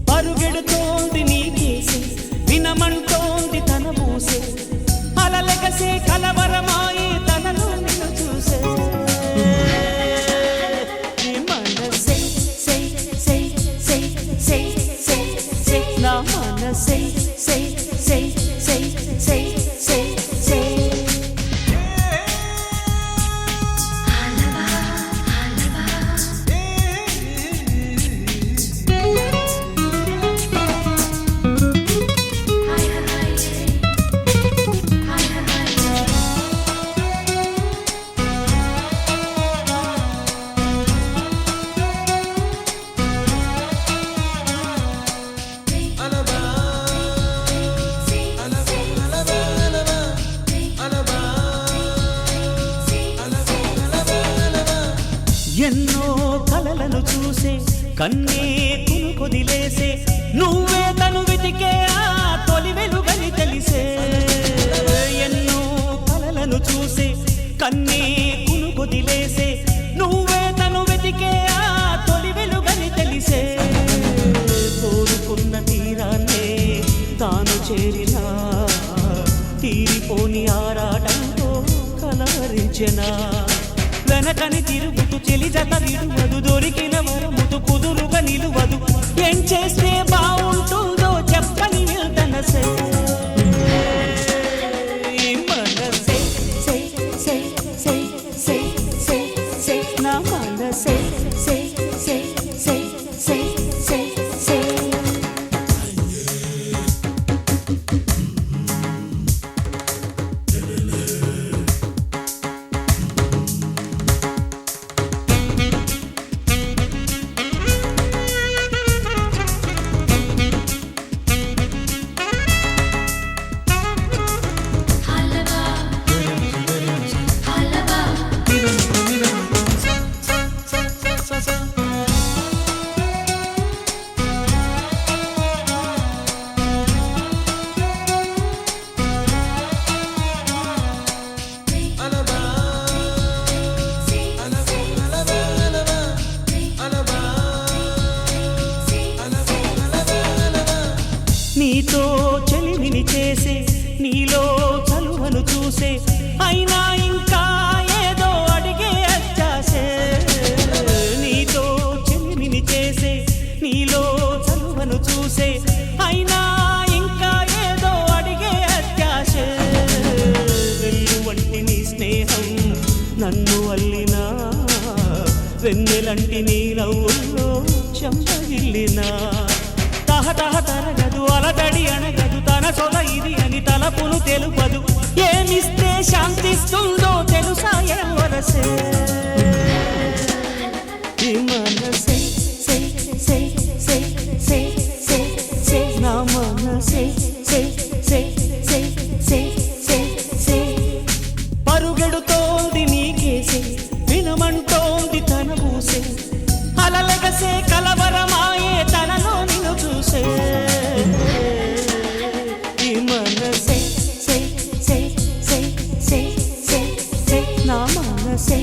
పరుగెడుతోంది నీకేసే వినమంటోంది తన మూసే అలలెగసే కలవరమాయే తనలో నిన్ను చూసే మనసే సే సే సే సే సే సే నా మనసే సే సే సే సే సే సే ఎన్నో కలలను చూసే కన్నే కునుకొదిలేసే నువ్వే తను వెతికే ఆ తొలి వెలుగని తెలిసే ఎన్నో కలలను చూసే కన్నే కునుకొదిలేసే నువ్వే తను వెతికే ఆ తొలి వెలుగని తెలిసే కోరుకున్న తీరాన్నే తాను చేరినా తీరిపోని ఆరాటంతో కలవరించెనా వెనకని తిరుగుతూ చెలి జత విడువదు దొరికిన వరముతు కుదురుగా నిలువదు ఏం చేస్తే బాగుంటుందో చెప్పని వెళ్తనసే మనసే సే సే సే సే సే సే నా మనసే సే సే సే సే సే సే నీతో చెలిమిని చేసే నీలో చలువను చూసే అయినా ఇంకా ఏదో అడిగే అచ్చాసే నీతో చెలిమిని చేసే నీలో చలువను చూసే అయినా ఇంకా ఏదో అడిగే అత్యాసే వెన్ను వంటి నీ స్నేహం నన్ను అల్లినా వెన్నెలంటి నీ నవ్వుల్లో చెంపగిల్లినా తహతహ తరగదు అలదడి అనగదు తన సొల ఇది అని తలపును తెలుపదు ఏమిస్తే శాంతిస్తుందో తెలుసా ఎవరసే మనసే సే సే సే సే సే సే నా మనసే సే సే సే సే సే సే పరుగెడుతోంది నీకేసే వినమంటోంది తన మూసే అలలెగసే కలవరమాయే తనలో నిన్ను చూసే మనసే సే సే సే సే సే సే నా మనసే